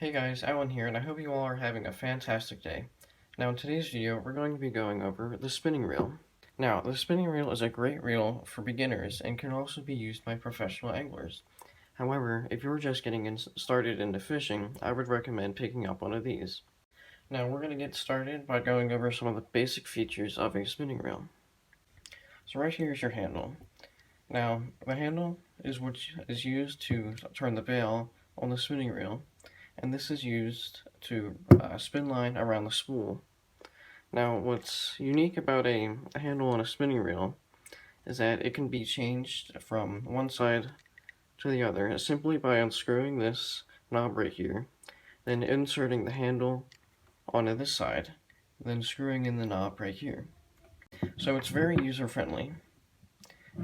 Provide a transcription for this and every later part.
Hey guys, Alan here, and I hope you all are having a fantastic day. Now in today's video, we're going to be going over the spinning reel. Now, the spinning reel is a great reel for beginners and can also be used by professional anglers. However, if you're just getting started into fishing, I would recommend picking up one of these. Now, we're going to get started by going over some of the basic features of a spinning reel. So right here is your handle. Now, the handle is what is used to turn the bail on the spinning reel, and this is used to spin line around the spool. Now, what's unique about a handle on a spinning reel is that it can be changed from one side to the other simply by unscrewing this knob right here, then inserting the handle onto this side, then screwing in the knob right here. So it's very user-friendly,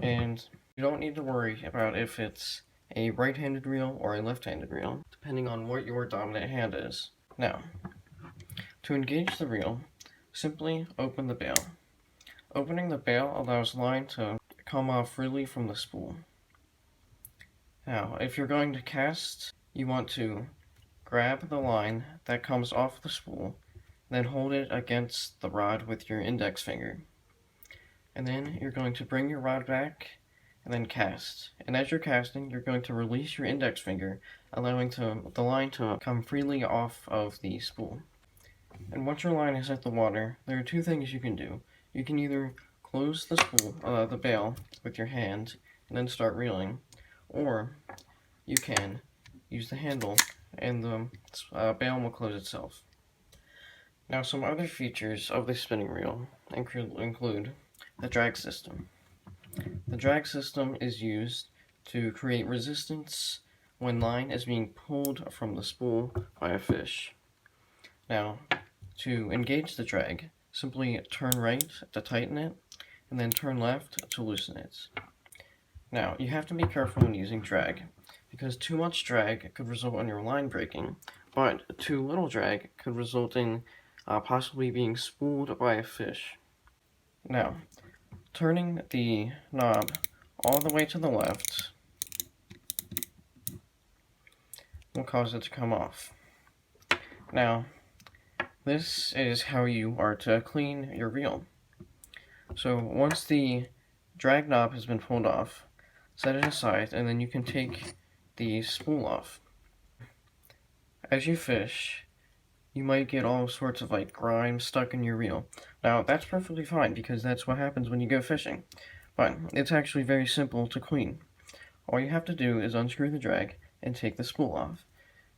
and you don't need to worry about if it's a right-handed reel or a left-handed reel, depending on what your dominant hand is. Now, to engage the reel, simply open the bail. Opening the bail allows line to come off freely from the spool. Now, if you're going to cast, you want to grab the line that comes off the spool, then hold it against the rod with your index finger. And then you're going to bring your rod back and then cast. And as you're casting, you're going to release your index finger, allowing the line to come freely off of the spool. And once your line is at the water, there are two things you can do. You can either close the spool, the bail, with your hand, and then start reeling, or you can use the handle, and the bail will close itself. Now, some other features of the spinning reel include the drag system. The drag system is used to create resistance when line is being pulled from the spool by a fish. Now, to engage the drag, simply turn right to tighten it, and then turn left to loosen it. Now, you have to be careful when using drag, because too much drag could result in your line breaking, but too little drag could result in possibly being spooled by a fish. Now, turning the knob all the way to the left will cause it to come off. Now, this is how you are to clean your reel. So once the drag knob has been pulled off, set it aside, and then you can take the spool off. As you fish, you might get all sorts of grime stuck in your reel. Now that's perfectly fine because that's what happens when you go fishing, but it's actually very simple to clean. All you have to do is unscrew the drag and take the spool off.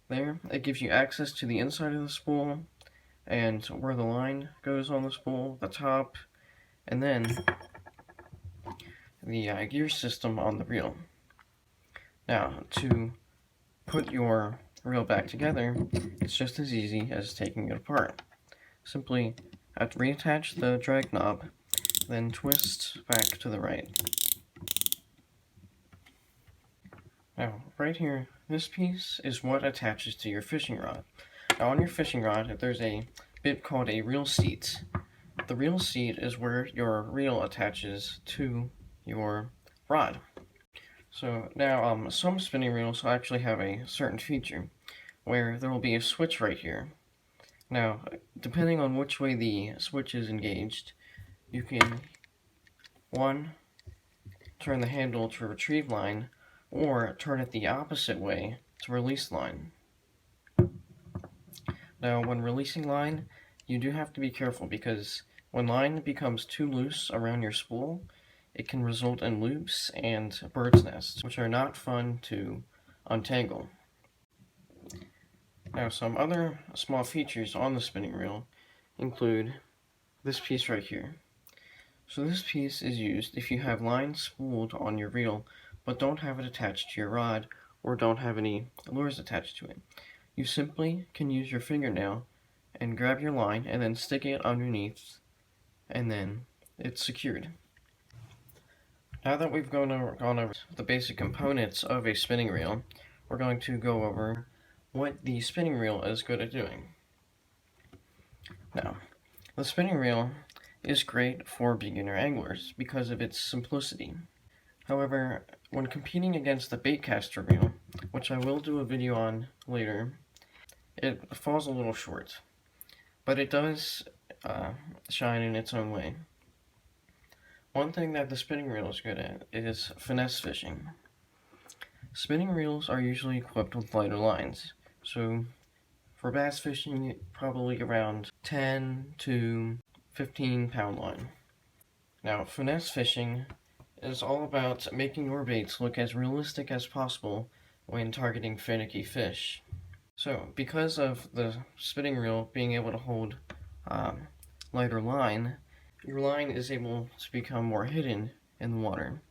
There, it gives you access to the inside of the spool, and where the line goes on the spool, the top, and then the gear system on the reel. Now, to put your reel back together, it's just as easy as taking it apart. Simply reattach the drag knob, then twist back to the right. Now, right here, this piece is what attaches to your fishing rod. Now, on your fishing rod, there's a bit called a reel seat. The reel seat is where your reel attaches to your rod. So now, some spinning reels will actually have a certain feature where there will be a switch right here. Now, depending on which way the switch is engaged, you can, one, turn the handle to retrieve line, or turn it the opposite way to release line. Now, when releasing line, you do have to be careful because when line becomes too loose around your spool, it can result in loops and bird's nests, which are not fun to untangle. Now, some other small features on the spinning reel include this piece right here. So this piece is used if you have line spooled on your reel, but don't have it attached to your rod, or don't have any lures attached to it. You simply can use your fingernail and grab your line and then stick it underneath, and then it's secured. Now that we've gone over the basic components of a spinning reel, we're going to go over what the spinning reel is good at doing. Now, the spinning reel is great for beginner anglers because of its simplicity. However, when competing against the baitcaster reel, which I will do a video on later, it falls a little short, but it does shine in its own way. One thing that the spinning reel is good at is finesse fishing. Spinning reels are usually equipped with lighter lines, so for bass fishing, probably around 10 to 15-pound line. Now, finesse fishing is all about making your baits look as realistic as possible when targeting finicky fish. So, because of the spinning reel being able to hold lighter line, your line is able to become more hidden in the water.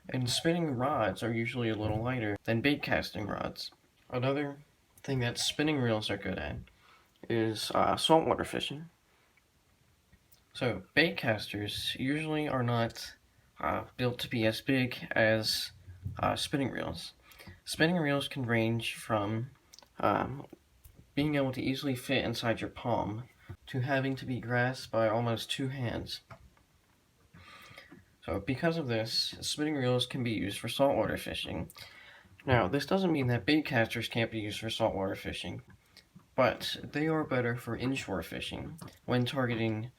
And spinning rods are usually a little lighter than bait casting rods. Another thing that spinning reels are good at is saltwater fishing. So bait casters usually are not built to be as big as spinning reels. Spinning reels can range from being able to easily fit inside your palm to having to be grasped by almost 2 hands. So because of this, spinning reels can be used for saltwater fishing. Now, this doesn't mean that bait casters can't be used for saltwater fishing, but they are better for inshore fishing when targeting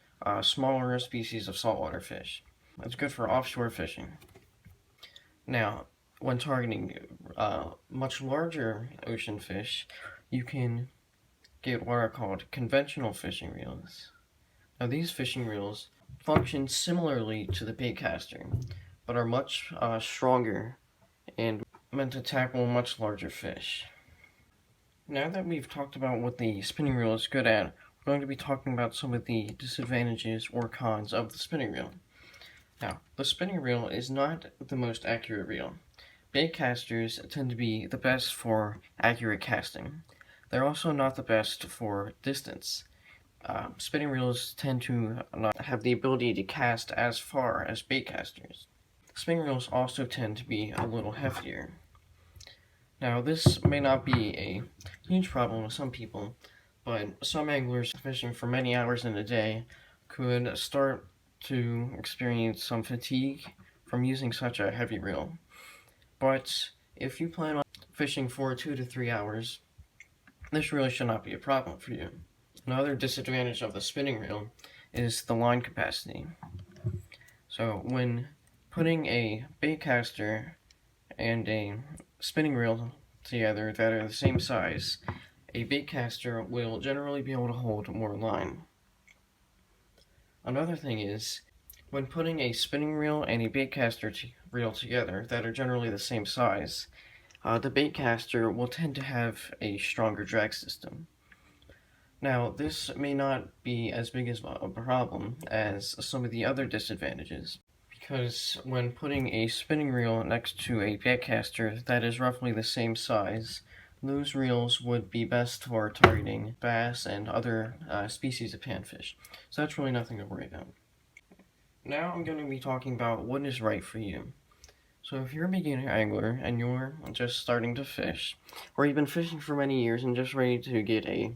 smaller species of saltwater fish. It's good for offshore fishing. Now, when targeting much larger ocean fish, you can get what are called conventional fishing reels. Now, these fishing reels function similarly to the bait caster, but are much stronger and meant to tackle much larger fish. Now that we've talked about what the spinning reel is good at, we're going to be talking about some of the disadvantages or cons of the spinning reel. Now, the spinning reel is not the most accurate reel. Bait casters tend to be the best for accurate casting. They're also not the best for distance. Spinning reels tend to not have the ability to cast as far as bait casters. Spinning reels also tend to be a little heftier. Now, this may not be a huge problem with some people, but some anglers fishing for many hours in a day could start to experience some fatigue from using such a heavy reel. But if you plan on fishing for 2 to 3 hours, this really should not be a problem for you. Another disadvantage of the spinning reel is the line capacity. So when putting a bait caster and a spinning reel together that are the same size, a bait caster will generally be able to hold more line. Another thing is, when putting a spinning reel and a bait caster reel together that are generally the same size, the bait caster will tend to have a stronger drag system. Now, this may not be as big as a problem as some of the other disadvantages, because when putting a spinning reel next to a bait caster that is roughly the same size, those reels would be best for targeting bass and other species of panfish. So that's really nothing to worry about. Now I'm going to be talking about what is right for you. So if you're a beginner angler and you're just starting to fish, or you've been fishing for many years and just ready to get a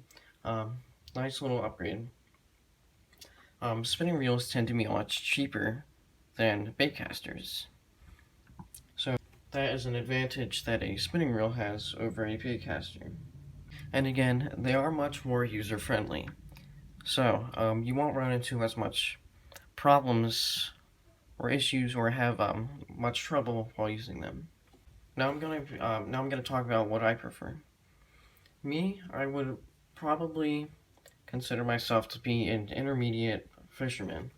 nice little upgrade, spinning reels tend to be much cheaper than bait casters. So that is an advantage that a spinning reel has over a bait caster. And again, they are much more user-friendly. So you won't run into as much problems or issues or have much trouble while using them. Now I'm gonna talk about what I prefer. Me, I would probably consider myself to be an intermediate fisherman.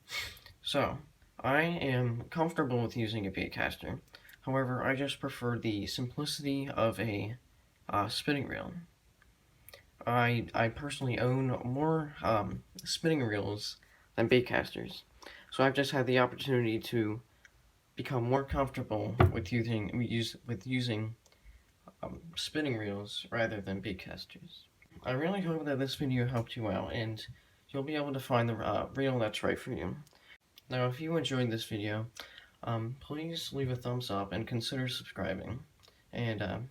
So I am comfortable with using a bait caster. However, I just prefer the simplicity of a spinning reel. I personally own more spinning reels than bait casters, so I've just had the opportunity to become more comfortable with using spinning reels rather than bait casters. I really hope that this video helped you out and you'll be able to find the reel that's right for you. Now, if you enjoyed this video, please leave a thumbs up and consider subscribing. And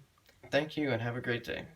thank you and have a great day.